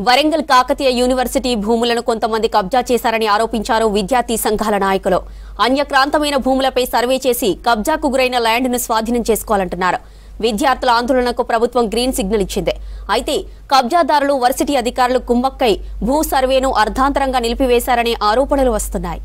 Warangal Kakatiya university భూములను కొంతమంది కబ్జా చేశారని ఆరోపించారు విద్యార్థి సంఘాల నాయకులు. అన్యక్రాంతమైన భూములపై సర్వే చేసి కబ్జాకు గురైన ల్యాండ్ను స్వాధీనం చేసుకోవాలంటున్నారు. విద్యార్థుల ఆందోళనకు ప్రభుత్వం గ్రీన్ సిగ్నల్ ఇచ్చింది. అయితే కబ్జాదారులు వర్సిటీ అధికారులు కుమ్మక్కై భూ సర్వేను అర్ధాంతరంగా నిలిపివేశారనే ఆరోపణలు వస్తున్నాయి.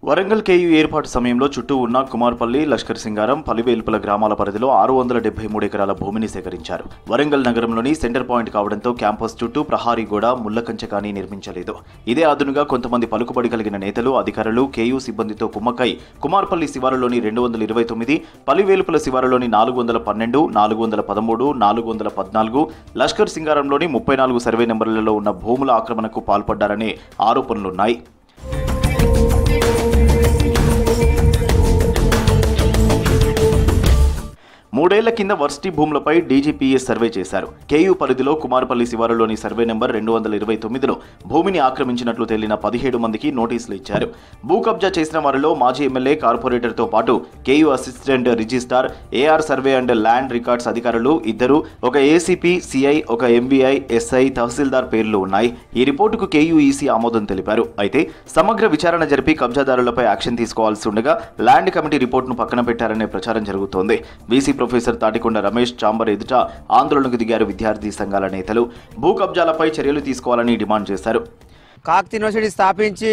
వరంగల్ కేయూ ఏర్పాటు సమయంలో చుట్టూ ఉన్న కుమార్పల్లి, లష్కర్ సింగారం, పలివేల్పుల గ్రామాల పరిధిలో 673 ఎకరాల భూమిని సేకరించారు. వరంగల్ నగరంలోని సెంటర్ పాయింట్ కావడంతో క్యాంపస్ చుట్టూ ప్రహారీ గోడ, ముళ్లకంచె కానీ నిర్మించలేదు. ఇదే అదునుగా కొంతమంది పలుకుబడి కలిగిన నేతలు, అధికారులు కేయూ సిబ్బందితో కుమ్మక్కై కుమార్పల్లి శివారులోని 229, పలివేలుపుల శివారులోని 412, 413, 414, లష్కర్ సింగారంలోని 34 సర్వే నెంబర్లలో ఉన్న భూముల ఆక్రమణకు పాల్పడ్డారనే ఆరోపణలున్నాయి. మూడేళ్ల కింద వర్సిటీ భూములపై డీజీపీఎస్ సర్వే చేశారు. కేయూ పరిధిలో కుమార్పల్లి శివారులోని సర్వే నెంబర్ 229లో భూమిని ఆక్రమించినట్లు తేలిన 17 మందికి నోటీసులు ఇచ్చారు. భూ కబ్జా చేసిన వారిలో మాజీ ఎమ్మెల్యే, కార్పొరేటర్తో పాటు KU assistant registrar, AR survey and land records అధికారులు 2, ఒక ఏసీపీ, సిఐ, ఒక ఎంవీఐ, ఎస్ఐ, తహసీల్దార్ పేర్లు ఉన్నాయి. ఈ రిపోర్టుకు కేయూ ఈసీ ఆమోదం తెలిపారు. అయితే సమగ్ర విచారణ జరిపి కబ్జాదారులపై యాక్షన్ తీసుకోవాల్సి ఉండగా ల్యాండ్ కమిటీ రిపోర్టును పక్కన పెట్టారనే ప్రచారం జరుగుతోంది. VC professor Thatikonda Ramesh chamber ఎదుట ఆందోళనకు దిగారు విద్యార్థి సంఘాల నేతలు. భూ కబ్జాలపై చర్యలు తీసుకోవాలని డిమాండ్ చేశారు. కాకతీయ యూనివర్సిటీ స్థాపించి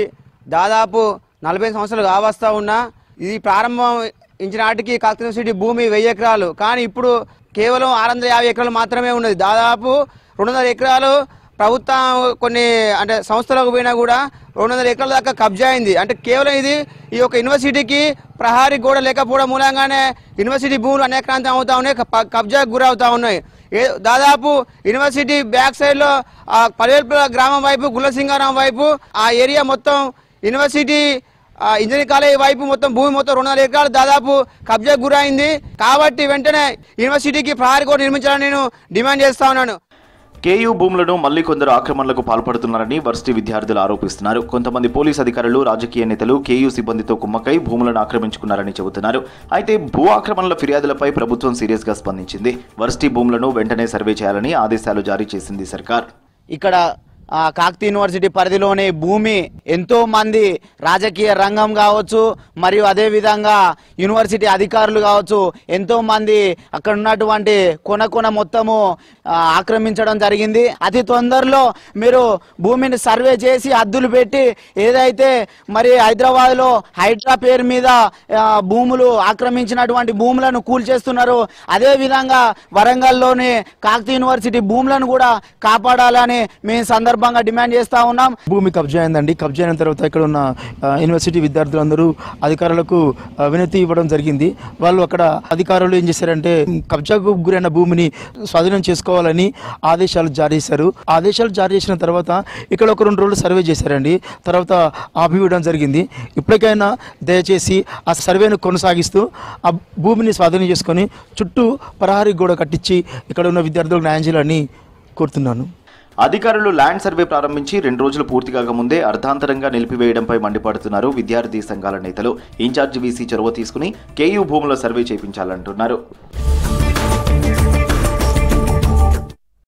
దాదాపు 40 సంవత్సరాలు కావస్తా ఉన్నా ఇది ప్రారంభించిన నాటికి కాకతీయ యూనివర్సిటీ భూమి 1000 ఎకరాలు, కానీ ఇప్పుడు కేవలం 650 ఎకరాలు మాత్రమే ఉన్నది. దాదాపు 200 ఎకరాలు ప్రభుత్వం కొన్ని అంటే సంస్థలకు పోయినా కూడా 200 ఎకరాల దాకా కబ్జా అయింది. అంటే కేవలం ఇది ఈ యొక్క యూనివర్సిటీకి ప్రహారీ గోడ లేకపోవడం మూలంగానే యూనివర్సిటీ భూములు అనేక్రాంతం అవుతా ఉన్నాయి, కబ్జాకు గురవుతా ఉన్నాయి. దాదాపు యూనివర్సిటీ బ్యాక్ సైడ్లో పలివేల్పుల గ్రామం వైపు, గుల్లసింగారం వైపు ఆ ఏరియా మొత్తం యూనివర్సిటీ ఇంజనీరింగ్ కాలేజ్ వైపు మొత్తం భూమి మొత్తం 200 ఎకరాలు దాదాపు కబ్జాకు గురైంది. కాబట్టి వెంటనే యూనివర్సిటీకి ప్రహారీ గోడ నిర్మించాలని నేను డిమాండ్ చేస్తా ఉన్నాను. కేయూ భూములను మళ్లీ కొందరు ఆక్రమణలకు పాల్పడుతున్నారని వర్సిటీ విద్యార్థులు ఆరోపిస్తున్నారు. కొంతమంది పోలీసు అధికారులు, రాజకీయ నేతలు కేయూ సిబ్బందితో కుమ్మక్కై భూములను ఆక్రమించుకున్నారని చెబుతున్నారు. అయితే భూ ఆక్రమణల ఫిర్యాదులపై ప్రభుత్వం సీరియస్గా స్పందించింది. వర్సిటీ భూములను వెంటనే సర్వే చేయాలని ఆదేశాలు జారీ చేసింది సర్కార్. ఇక్కడ కాకతీయ యూనివర్సిటీ పరిధిలోని భూమి ఎంతో మంది రాజకీయ రంగం కావచ్చు, మరియు అదే విధంగా యూనివర్సిటీ అధికారులు కావచ్చు, ఎంతో మంది అక్కడ ఉన్నటువంటి కొన మొత్తము ఆక్రమించడం జరిగింది. అతి తొందరలో మీరు భూమిని సర్వే చేసి హద్దులు పెట్టి ఏదైతే మరి హైదరాబాద్లో హైడ్రా పేరు మీద భూములు ఆక్రమించినటువంటి భూములను కూల్చేస్తున్నారు, అదే విధంగా వరంగల్లోని కాకతీయ యూనివర్సిటీ భూములను కూడా కాపాడాలని మేము సందర్భంగా డిమాండ్ చేస్తా ఉన్నాం. భూమి కబ్జా అయిందండి. కబ్జా అయిన తర్వాత ఇక్కడ ఉన్న యూనివర్సిటీ విద్యార్థులందరూ అధికారులకు వినతి ఇవ్వడం జరిగింది. వాళ్ళు అక్కడ అధికారులు ఏం చేశారంటే కబ్జాకు గురైన భూమిని స్వాధీనం చేసుకోవాలని ఆదేశాలు జారీ చేశారు. ఆదేశాలు జారీ చేసిన తర్వాత ఇక్కడ ఒక 2 రోజులు సర్వే చేశారండి. తర్వాత ఆపివేయడం జరిగింది. ఇప్పటికైనా దయచేసి ఆ సర్వేను కొనసాగిస్తూ ఆ భూమిని స్వాధీనం చేసుకొని చుట్టూ ప్రహారీ గోడ కట్టించి ఇక్కడ ఉన్న విద్యార్థులకు న్యాయం చేయాలని కోరుతున్నాను. అధికారులు ల్యాండ్ సర్వే ప్రారంభించి 2 రోజులు పూర్తి కాకముందే అర్ధాంతరంగా నిలిపివేయడంపై మండిపడుతున్నారు విద్యార్థి సంఘాల నేతలు. ఇన్ఛార్జి వీసీ చొరవ తీసుకుని కేయూ భూముల సర్వే చేయించాలంటున్నారు.